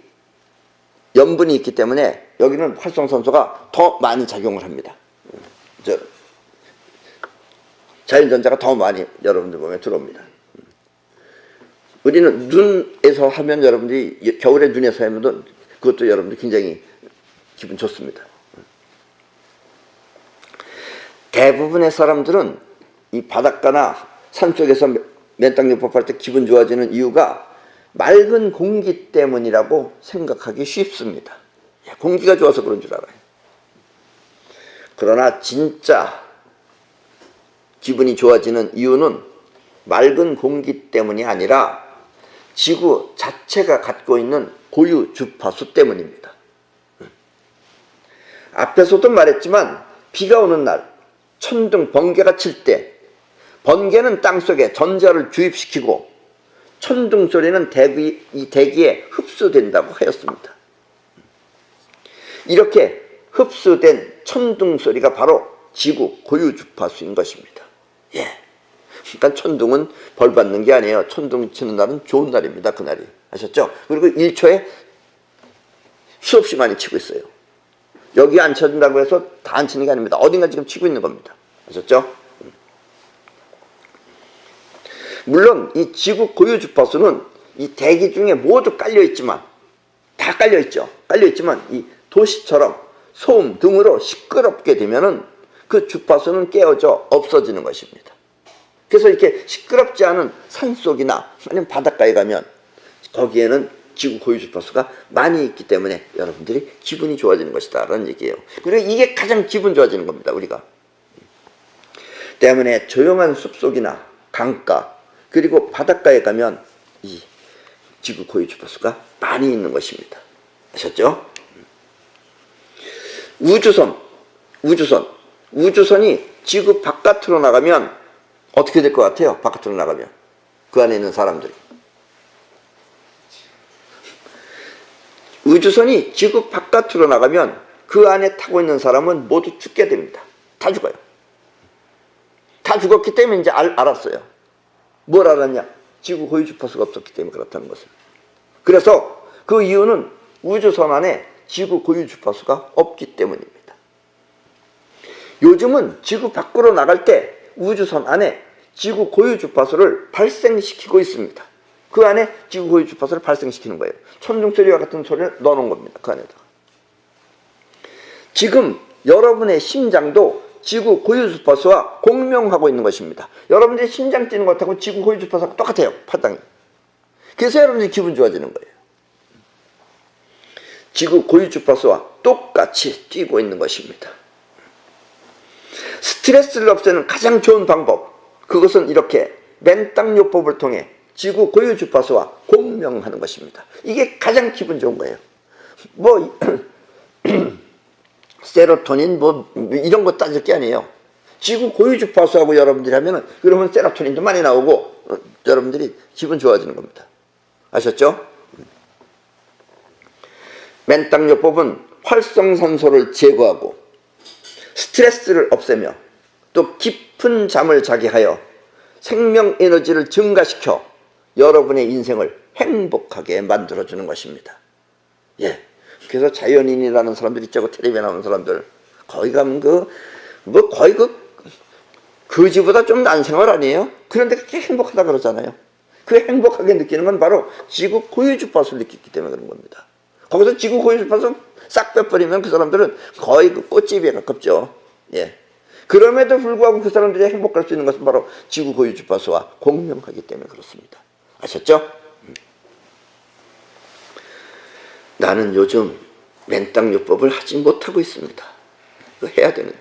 염분이 있기 때문에 여기는 활성산소가 더 많이 작용을 합니다. 자연전자가 더 많이 여러분들 몸에 들어옵니다. 우리는 눈에서 하면 여러분들이 겨울에 눈에서 하면 그것도 여러분들 굉장히 기분 좋습니다. 대부분의 사람들은 이 바닷가나 산속에서 맨땅요법 할 때 기분 좋아지는 이유가 맑은 공기 때문이라고 생각하기 쉽습니다. 공기가 좋아서 그런 줄 알아요. 그러나 진짜 기분이 좋아지는 이유는 맑은 공기 때문이 아니라 지구 자체가 갖고 있는 고유 주파수 때문입니다. 앞에서도 말했지만 비가 오는 날 천둥 번개가 칠 때 번개는 땅속에 전자를 주입시키고 천둥 소리는 이 대기에 흡수된다고 하였습니다. 이렇게 흡수된 천둥 소리가 바로 지구 고유 주파수인 것입니다. 예. 그러니까 천둥은 벌 받는 게 아니에요. 천둥 치는 날은 좋은 날입니다. 그날이. 아셨죠? 그리고 1초에 수없이 많이 치고 있어요. 여기 안 쳐준다고 해서 다 안 치는 게 아닙니다. 어딘가 지금 치고 있는 겁니다. 아셨죠? 물론 이 지구 고유 주파수는 이 대기 중에 모두 깔려있지만, 다 깔려있죠. 깔려있지만 이 도시처럼 소음 등으로 시끄럽게 되면은 그 주파수는 깨어져 없어지는 것입니다. 그래서 이렇게 시끄럽지 않은 산속이나 아니면 바닷가에 가면 거기에는 지구 고유 주파수가 많이 있기 때문에 여러분들이 기분이 좋아지는 것이다 라는 얘기예요. 그리고 이게 가장 기분 좋아지는 겁니다. 우리가 때문에 조용한 숲속이나 강가 그리고 바닷가에 가면 이 지구 고유 주파수가 많이 있는 것입니다. 아셨죠? 우주선이 지구 바깥으로 나가면 어떻게 될 것 같아요? 바깥으로 나가면 그 안에 있는 사람들이, 우주선이 지구 바깥으로 나가면 그 안에 타고 있는 사람은 모두 죽게 됩니다. 다 죽어요. 다 죽었기 때문에 이제 알았어요. 뭘 알았냐? 지구 고유 주파수가 없었기 때문에 그렇다는 것을. 그래서 그 이유는 우주선 안에 지구 고유 주파수가 없기 때문입니다. 요즘은 지구 밖으로 나갈 때 우주선 안에 지구 고유 주파수를 발생시키고 있습니다. 그 안에 지구 고유 주파수를 발생시키는 거예요. 천둥소리와 같은 소리를 넣어놓은 겁니다. 그 안에다가. 지금 여러분의 심장도 지구 고유 주파수와 공명하고 있는 것입니다. 여러분들이 심장 뛰는 것하고 지구 고유 주파수가 똑같아요. 파장이. 그래서 여러분들이 기분 좋아지는 거예요. 지구 고유 주파수와 똑같이 뛰고 있는 것입니다. 스트레스를 없애는 가장 좋은 방법, 그것은 이렇게 맨땅요법을 통해 지구 고유 주파수와 공명하는 것입니다. 이게 가장 기분 좋은 거예요. 뭐 세로토닌 뭐 이런 거 따질 게 아니에요. 지구 고유 주파수하고 여러분들이 하면은 그러면 세로토닌도 많이 나오고 여러분들이 기분 좋아지는 겁니다. 아셨죠? 맨땅요법은 활성산소를 제거하고 스트레스를 없애며 또 깊은 잠을 자게 하여 생명 에너지를 증가시켜 여러분의 인생을 행복하게 만들어주는 것입니다. 예. 그래서 자연인이라는 사람들 있죠. 텔레비에 나오는 사람들. 거기 가면 거의 거지보다 좀 난 생활 아니에요? 그런데 그렇게 행복하다 그러잖아요. 그 행복하게 느끼는 건 바로 지구 고유 주파수를 느끼기 때문에 그런 겁니다. 거기서 지구 고유 주파수 싹 빼버리면 그 사람들은 거의 그 꽃집에 가깝죠. 예. 그럼에도 불구하고 그 사람들이 행복할 수 있는 것은 바로 지구 고유 주파수와 공명하기 때문에 그렇습니다. 아셨죠? 나는 요즘 맨땅요법을 하지 못하고 있습니다. 이거 해야 되는데.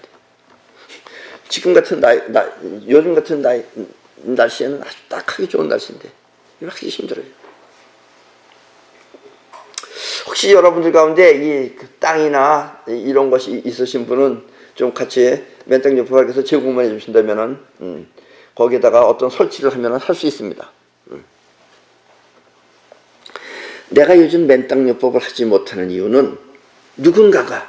지금 같은 요즘 같은 날씨에는 아주 딱 하기 좋은 날씨인데 이거 하기 힘들어요. 혹시 여러분들 가운데 이 땅이나 이런 것이 있으신 분은 좀 같이 맨땅요법에서 제공만 해주신다면은 거기에다가 어떤 설치를 하면은 할 수 있습니다. 내가 요즘 맨땅요법을 하지 못하는 이유는 누군가가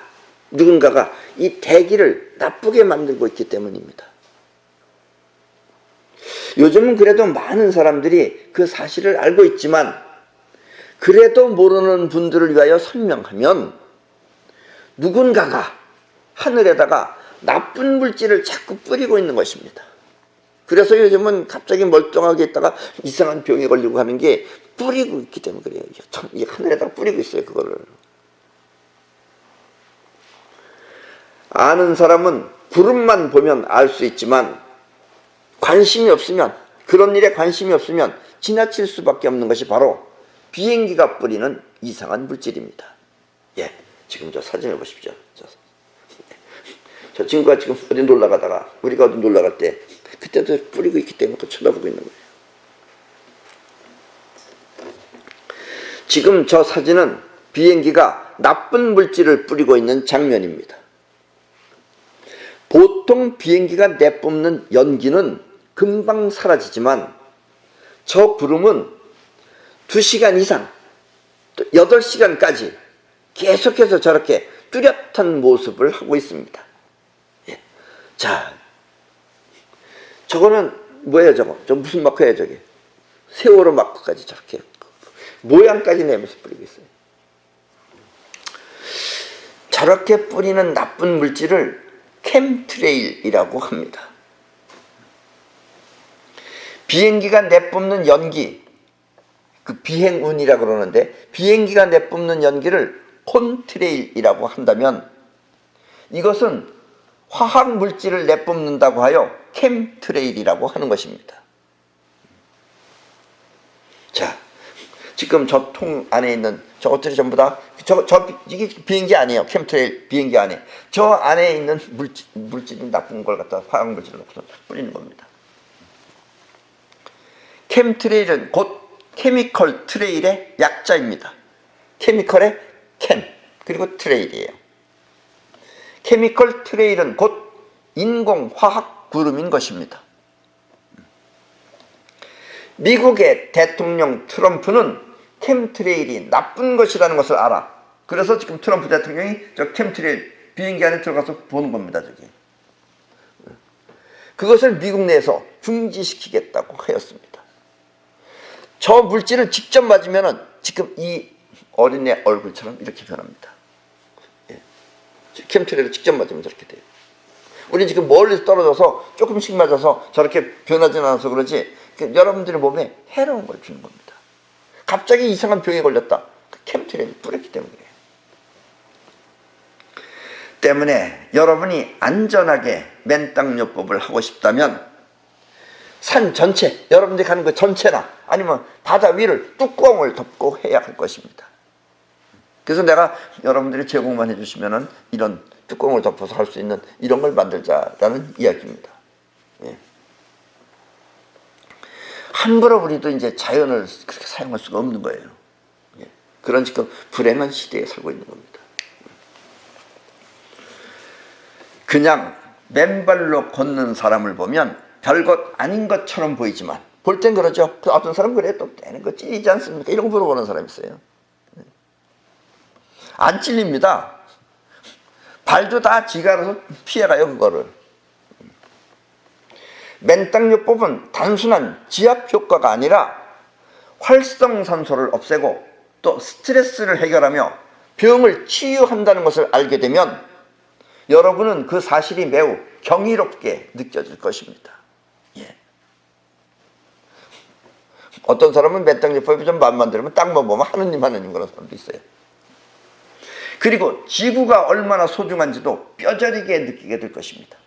이 대기를 나쁘게 만들고 있기 때문입니다. 요즘은 그래도 많은 사람들이 그 사실을 알고 있지만 그래도 모르는 분들을 위하여 설명하면 누군가가 하늘에다가 나쁜 물질을 자꾸 뿌리고 있는 것입니다. 그래서 요즘은 갑자기 멀쩡하게 있다가 이상한 병에 걸리고 하는 게 뿌리고 있기 때문에 그래요. 이 하늘에다가 뿌리고 있어요. 그거를. 아는 사람은 구름만 보면 알 수 있지만 관심이 없으면, 그런 일에 관심이 없으면 지나칠 수밖에 없는 것이 바로 비행기가 뿌리는 이상한 물질입니다. 예, 지금 저 사진을 보십시오. 저 친구가 지금 어디 놀러 가다가 우리가 어디 놀러 갈 때 그때도 뿌리고 있기 때문에 쳐다보고 있는 거예요. 지금 저 사진은 비행기가 나쁜 물질을 뿌리고 있는 장면입니다. 보통 비행기가 내뿜는 연기는 금방 사라지지만 저 구름은 2시간 이상, 또 8시간까지 계속해서 저렇게 뚜렷한 모습을 하고 있습니다. 예. 자, 저거는 뭐예요 저거? 저 무슨 마크예요 저게? 세월호 마크까지 저렇게 모양까지 내면서 뿌리고 있어요. 저렇게 뿌리는 나쁜 물질을 캠트레일이라고 합니다. 비행기가 내뿜는 연기, 그 비행운이라고 그러는데, 비행기가 내뿜는 연기를 콘트레일이라고 한다면 이것은 화학 물질을 내뿜는다고 하여 캠트레일이라고 하는 것입니다. 자, 지금 저 통 안에 있는 저것들이 전부 다 이게 비행기 아니에요. 캠트레일 비행기 안에 저 안에 있는 물질이 나쁜 걸 갖다 화학 물질을 넣고서 뿌리는 겁니다. 캠트레일은 곧 케미컬 트레일의 약자입니다. 케미컬의 캠 그리고 트레일이에요. 케미컬 트레일은 곧 인공화학 구름인 것입니다. 미국의 대통령 트럼프는 캠트레일이 나쁜 것이라는 것을 알아. 그래서 지금 트럼프 대통령이 저 캠트레일 비행기 안에 들어가서 보는 겁니다. 저기. 그것을 미국 내에서 중지시키겠다고 하였습니다. 저 물질을 직접 맞으면 지금 이 어린애 얼굴처럼 이렇게 변합니다. 예. 캠트레일을 직접 맞으면 저렇게 돼요. 우리 지금 멀리서 떨어져서 조금씩 맞아서 저렇게 변하지는 않아서 그러지 여러분들의 몸에 해로운 걸 주는 겁니다. 갑자기 이상한 병에 걸렸다. 캠트레일을 뿌렸기 때문에 그래요. 때문에 여러분이 안전하게 맨땅요법을 하고 싶다면 산 전체, 여러분들이 가는 그 전체나 아니면 바다 위를 뚜껑을 덮고 해야 할 것입니다. 그래서 내가 여러분들이 제공만 해주시면은 이런 뚜껑을 덮어서 할 수 있는 이런 걸 만들자라는 이야기입니다. 예. 함부로 우리도 이제 자연을 그렇게 사용할 수가 없는 거예요. 예. 그런 지금 불행한 시대에 살고 있는 겁니다. 그냥 맨발로 걷는 사람을 보면 별것 아닌 것처럼 보이지만 볼 땐 그러죠. 어떤 사람은 그래 또 때는 거 찔리지 않습니까? 이런 거 물어보는 사람이 있어요. 안 찔립니다. 발도 다 지가 알아서 피해가요 그거를. 맨땅요법은 단순한 지압 효과가 아니라 활성산소를 없애고 또 스트레스를 해결하며 병을 치유한다는 것을 알게 되면 여러분은 그 사실이 매우 경이롭게 느껴질 것입니다. 예. 어떤 사람은 맨땅요법이 좀 마음만 들으면 땅만 보면 하느님 그런 사람도 있어요. 그리고 지구가 얼마나 소중한지도 뼈저리게 느끼게 될 것입니다.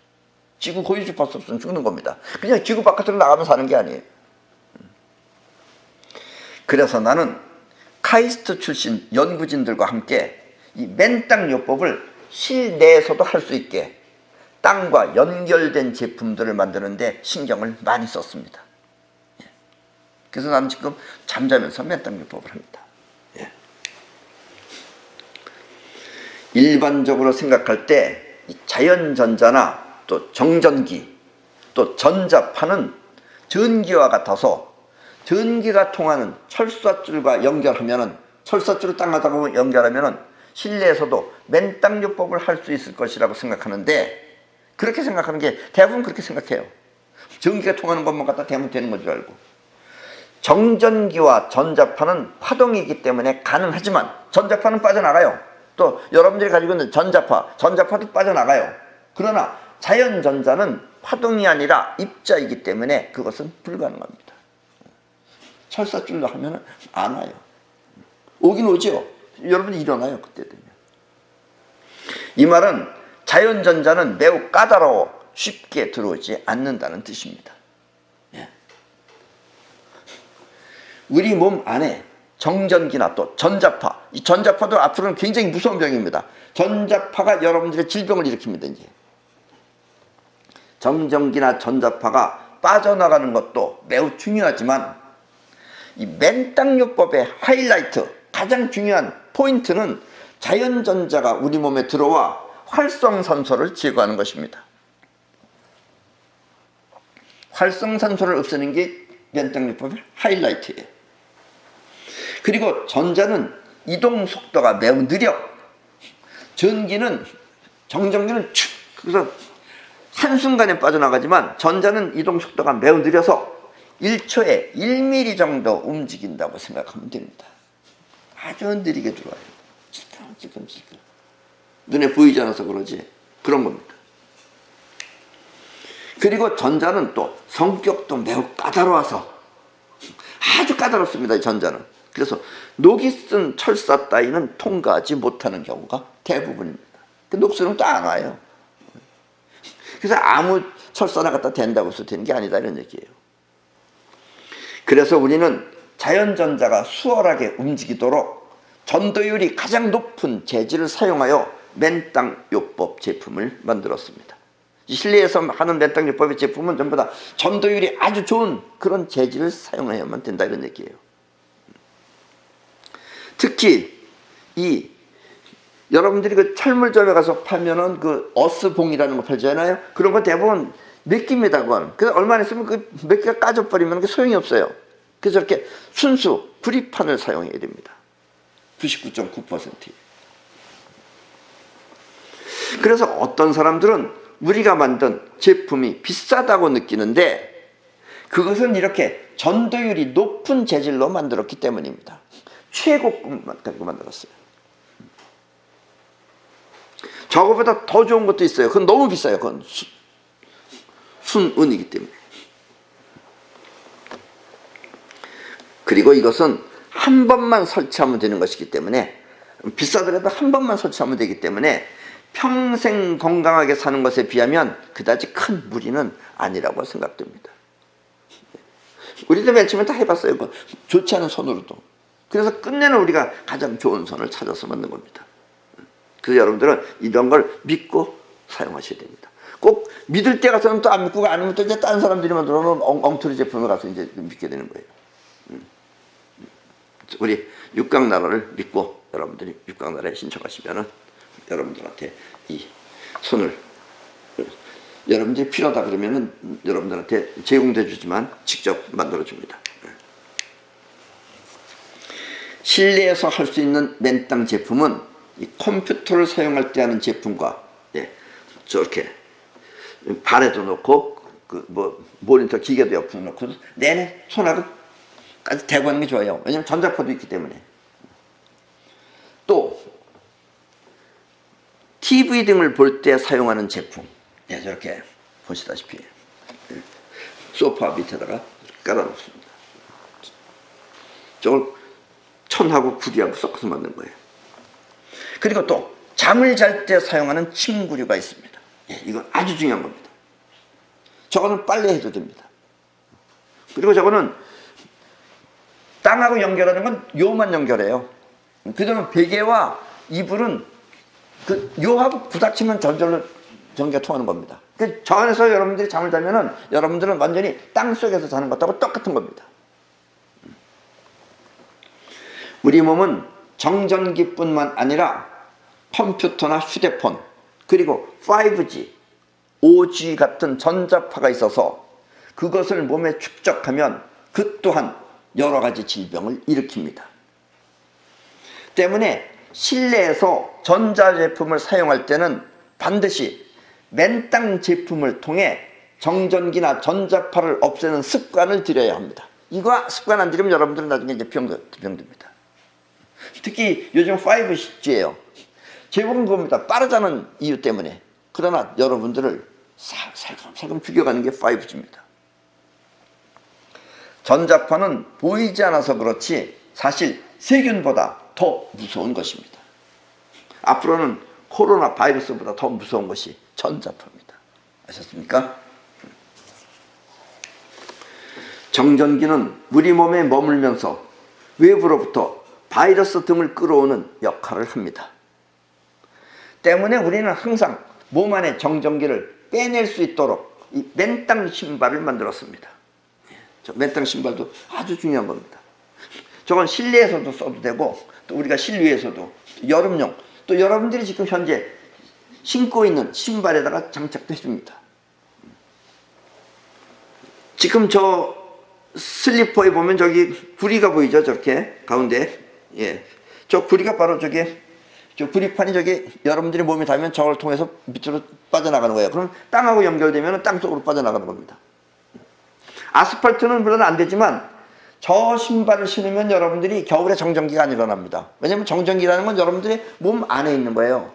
지구 고유 주파수 없으면 죽는 겁니다. 그냥 지구 바깥으로 나가면 사는 게 아니에요. 그래서 나는 카이스트 출신 연구진들과 함께 이 맨땅요법을 실내에서도 할 수 있게 땅과 연결된 제품들을 만드는데 신경을 많이 썼습니다. 그래서 나는 지금 잠자면서 맨땅요법을 합니다. 일반적으로 생각할 때 자연전자나 또 정전기 또 전자파는 전기와 같아서 전기가 통하는 철사줄과 연결하면은 철사줄을 땅하다 보면 연결하면은 실내에서도 맨땅요법을 할 수 있을 것이라고 생각하는데 그렇게 생각하는 게 대부분 그렇게 생각해요. 전기가 통하는 것만 갖다 대면 되는 건 줄 알고. 정전기와 전자파는 파동이기 때문에 가능하지만 전자파는 빠져나가요. 또 여러분들이 가지고 있는 전자파도 빠져나가요. 그러나 자연전자는 파동이 아니라 입자이기 때문에 그것은 불가능합니다. 철사줄로 하면 안 와요. 오긴 오죠. 여러분이 일어나요. 그때 되면. 이 말은 자연전자는 매우 까다로워 쉽게 들어오지 않는다는 뜻입니다. 우리 몸 안에 정전기나 또 전자파, 이 전자파도 앞으로는 굉장히 무서운 병입니다. 전자파가 여러분들의 질병을 일으킵니다. 이제 정전기나 전자파가 빠져나가는 것도 매우 중요하지만 이 맨땅요법의 하이라이트, 가장 중요한 포인트는 자연전자가 우리 몸에 들어와 활성산소를 제거하는 것입니다. 활성산소를 없애는 게 맨땅요법의 하이라이트예요. 그리고 전자는 이동 속도가 매우 느려. 정전기는 축 그래서 한순간에 빠져나가지만 전자는 이동 속도가 매우 느려서 1초에 1mm 정도 움직인다고 생각하면 됩니다. 아주 느리게 들어와요. 찔끔. 눈에 보이지 않아서 그러지. 그런 겁니다. 그리고 전자는 또 성격도 매우 까다로워서 아주 까다롭습니다. 전자는. 그래서 녹이 쓴 철사 따위는 통과하지 못하는 경우가 대부분입니다. 녹수는 또 안 와요. 그래서 아무 철사나 갖다 댄다고 해서 되는 게 아니다 이런 얘기예요. 그래서 우리는 자연전자가 수월하게 움직이도록 전도율이 가장 높은 재질을 사용하여 맨땅요법 제품을 만들었습니다. 실내에서 하는 맨땅요법의 제품은 전부 다 전도율이 아주 좋은 그런 재질을 사용해야만 된다 이런 얘기예요. 특히 이 여러분들이 그 철물점에 가서 팔면은 그 어스봉이라는 거 팔잖아요. 그런 거 대부분 몇 개입니다, 그건. 그래서 얼마 있으면 그 몇 개가 까져버리면 그 소용이 없어요. 그래서 이렇게 순수 구리판을 사용해야 됩니다. 99.9%. 그래서 어떤 사람들은 우리가 만든 제품이 비싸다고 느끼는데 그것은 이렇게 전도율이 높은 재질로 만들었기 때문입니다. 최고급만 가지고 만들었어요. 저거보다 더 좋은 것도 있어요. 그건 너무 비싸요. 그건 순은이기 때문에. 그리고 이것은 한 번만 설치하면 되는 것이기 때문에 비싸더라도 한 번만 설치하면 되기 때문에 평생 건강하게 사는 것에 비하면 그다지 큰 무리는 아니라고 생각됩니다. 우리도 맨 처음에 다 해봤어요. 좋지 않은 손으로도. 그래서 끝내는 우리가 가장 좋은 손을 찾아서 만든 겁니다. 그래서 여러분들은 이런 걸 믿고 사용하셔야 됩니다. 꼭 믿을 때 가서는 또 안 믿고 안 믿으면 또 이제 다른 사람들이 만들어 놓은 엉터리 제품을 가서 이제 믿게 되는 거예요. 우리 육강나라를 믿고 여러분들이 육강나라에 신청하시면은 여러분들한테 이 손을 여러분들이 필요하다 그러면은 여러분들한테 제공돼 주지만 직접 만들어 줍니다. 실내에서 할 수 있는 맨땅 제품은 이 컴퓨터를 사용할 때 하는 제품과 저렇게 발에도 놓고 그 모니터 기계도 옆에 놓고 내내 손하고까지 대고 하는 게 좋아요. 왜냐하면 전자파도 있기 때문에. 또 TV 등을 볼 때 사용하는 제품, 저렇게 보시다시피 소파 밑에다가 깔아놓습니다. 저걸 천하고 구리하고 섞어서 만든 거예요. 그리고 또 잠을 잘 때 사용하는 침구류가 있습니다. 이건 아주 중요한 겁니다. 저거는 빨래해도 됩니다. 그리고 저거는 땅하고 연결하는 건 요만 연결해요. 그다음에 베개와 이불은 그 요하고 부닥치면 저절로 전기가 통하는 겁니다. 저 안에서 여러분들이 잠을 자면은 여러분들은 완전히 땅 속에서 자는 것하고 똑같은 겁니다. 우리 몸은 정전기뿐만 아니라 컴퓨터나 휴대폰 그리고 5G, 5G 같은 전자파가 있어서 그것을 몸에 축적하면 그 또한 여러 가지 질병을 일으킵니다. 때문에 실내에서 전자제품을 사용할 때는 반드시 맨땅 제품을 통해 정전기나 전자파를 없애는 습관을 들여야 합니다. 이거 습관 안 들이면 여러분들은 나중에 이제 병듭니다. 특히 요즘 5G예요. 제목은 그겁니다. 빠르다는 이유 때문에. 그러나 여러분들을 살금 죽여가는 게 5G입니다. 전자파는 보이지 않아서 그렇지 사실 세균보다 더 무서운 것입니다. 앞으로는 코로나 바이러스보다 더 무서운 것이 전자파입니다. 아셨습니까? 정전기는 우리 몸에 머물면서 외부로부터 바이러스 등을 끌어오는 역할을 합니다. 때문에 우리는 항상 몸 안에 정전기를 빼낼 수 있도록 이 맨땅 신발을 만들었습니다. 저 맨땅 신발도 아주 중요한 겁니다. 저건 실내에서도 써도 되고 또 우리가 실외에서도 여름용 또 여러분들이 지금 현재 신고 있는 신발에다가 장착도 해줍니다. 지금 저 슬리퍼에 보면 저기 구리가 보이죠? 저렇게 가운데. 저 구리가 바로 저기 저 구리판이 저기 여러분들이 몸에 닿으면 저걸 통해서 밑으로 빠져나가는 거예요. 그럼 땅하고 연결되면 땅 속으로 빠져나가는 겁니다. 아스팔트는 물론 안 되지만 저 신발을 신으면 여러분들이 겨울에 정전기가 안 일어납니다. 왜냐하면 정전기라는 건 여러분들의 몸 안에 있는 거예요.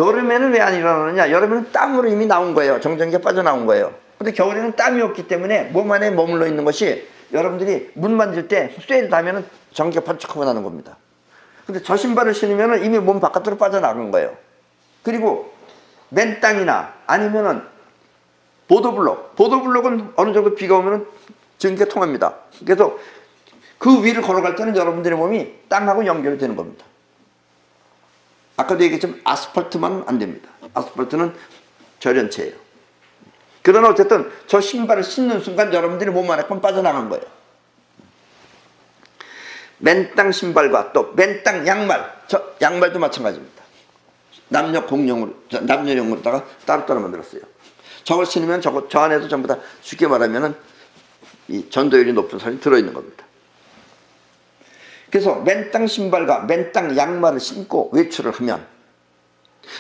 여름에는 왜 안 일어나느냐? 여름에는 땀으로 이미 나온 거예요. 정전기가 빠져나온 거예요. 근데 겨울에는 땀이 없기 때문에 몸 안에 머물러 있는 것이 여러분들이 문 만질 때 쇠를 닿으면 전기가 번쩍하고 나는 겁니다. 근데 저 신발을 신으면 이미 몸 바깥으로 빠져나간 거예요. 그리고 맨 땅이나 아니면은 보도블록은 어느 정도 비가 오면은 전기가 통합니다. 그래서 그 위를 걸어갈 때는 여러분들의 몸이 땅하고 연결되는 겁니다. 아까도 얘기했지만 아스팔트만은 안 됩니다. 아스팔트는 절연체예요. 그러나 어쨌든 저 신발을 신는 순간 여러분들이 몸 안에 건 빠져나간 거예요. 맨땅 신발과 또 맨땅 양말, 저 양말도 마찬가지입니다. 남녀용으로다가 따로따로 만들었어요. 저걸 신으면 저 안에도 전부 다 쉽게 말하면은 이 전도율이 높은 살이 들어있는 겁니다. 그래서 맨땅 신발과 맨땅 양말을 신고 외출을 하면,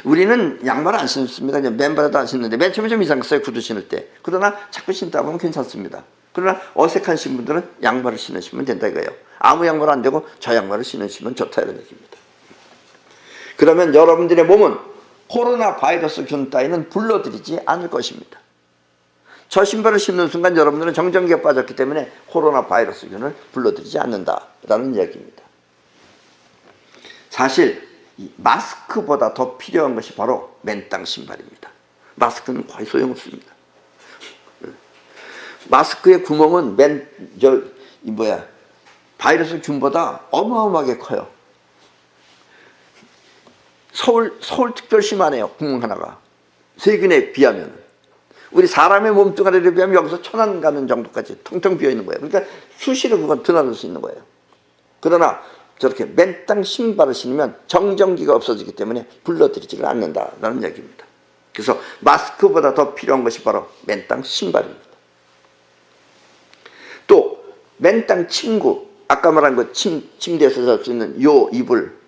우리는 양말을 안 신습니다. 그냥 맨발에도 안 신는데 맨 처음에 좀 이상했어요, 구두 신을 때. 그러나 자꾸 신다 보면 괜찮습니다. 그러나 어색하신 분들은 양말을 신으시면 된다 이거예요. 아무 양말 안 되고 저 양말을 신으시면 좋다 이런 얘기입니다. 그러면 여러분들의 몸은 코로나 바이러스 균 따위는 불러들이지 않을 것입니다. 저 신발을 신는 순간 여러분들은 정전기가 빠졌기 때문에 코로나 바이러스 균을 불러들이지 않는다라는 이야기입니다. 사실 이 마스크보다 더 필요한 것이 바로 맨땅 신발입니다. 마스크는 거의 소용없습니다. 마스크의 구멍은 바이러스 균보다 어마어마하게 커요. 서울특별시만 해요, 구멍 하나가. 세균에 비하면. 우리 사람의 몸뚱아리에 비하면 여기서 천안 가는 정도까지 텅텅 비어있는 거예요. 그러니까 수시로 그건 드러날 수 있는 거예요. 그러나 저렇게 맨땅 신발을 신으면 정전기가 없어지기 때문에 불러들이지를 않는다라는 얘기입니다. 그래서 마스크보다 더 필요한 것이 바로 맨땅 신발입니다. 또 맨땅 침구, 아까 말한 그 침대에서 잘 수 있는 요 이불,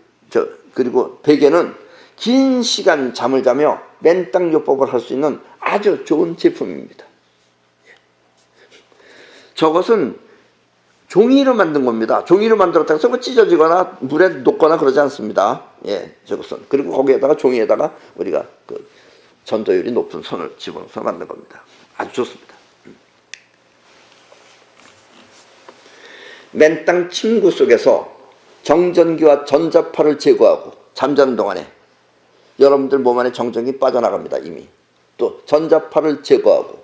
그리고 베개는 긴 시간 잠을 자며 맨땅 요법을 할 수 있는 아주 좋은 제품입니다. 저것은 종이로 만든 겁니다. 종이로 만들었다고 해서 찢어지거나 물에 녹거나 그러지 않습니다. 예, 저것은. 그리고 거기에다가 종이에다가 우리가 그 전도율이 높은 선을 집어넣어서 만든 겁니다. 아주 좋습니다. 맨땅 침구 속에서 정전기와 전자파를 제거하고 잠자는 동안에 여러분들 몸 안에 정전기 빠져나갑니다. 이미. 또 전자파를 제거하고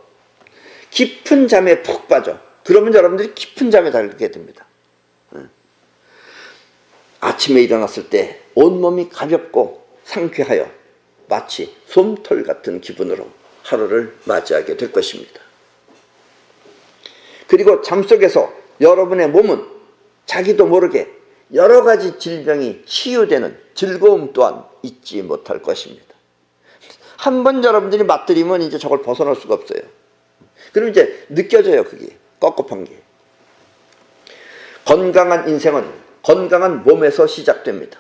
깊은 잠에 푹 빠져. 그러면 여러분들이 깊은 잠에 들게 됩니다. 아침에 일어났을 때 온몸이 가볍고 상쾌하여 마치 솜털 같은 기분으로 하루를 맞이하게 될 것입니다. 그리고 잠속에서 여러분의 몸은 자기도 모르게 여러 가지 질병이 치유되는 즐거움 또한 잊지 못할 것입니다. 한번 여러분들이 맛들이면 이제 저걸 벗어날 수가 없어요. 그럼 이제 느껴져요, 그게. 꿉꿉한 게. 건강한 인생은 건강한 몸에서 시작됩니다.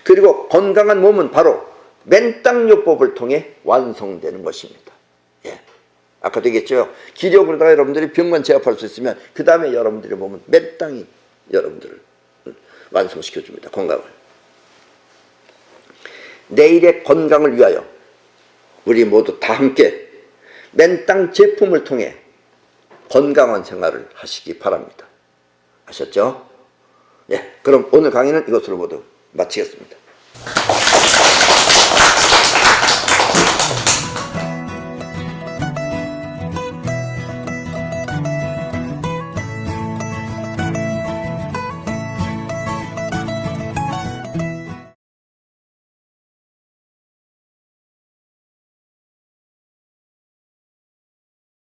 그리고 건강한 몸은 바로 맨땅요법을 통해 완성되는 것입니다. 예. 아까도 얘기했죠. 기력으로다가 여러분들이 병만 제압할 수 있으면 그 다음에 여러분들의 몸은 맨땅이 여러분들을 완성시켜줍니다. 건강을. 내일의 건강을 위하여 우리 모두 다 함께 맨땅 제품을 통해 건강한 생활을 하시기 바랍니다. 아셨죠? 예, 그럼 오늘 강의는 이것으로 모두 마치겠습니다.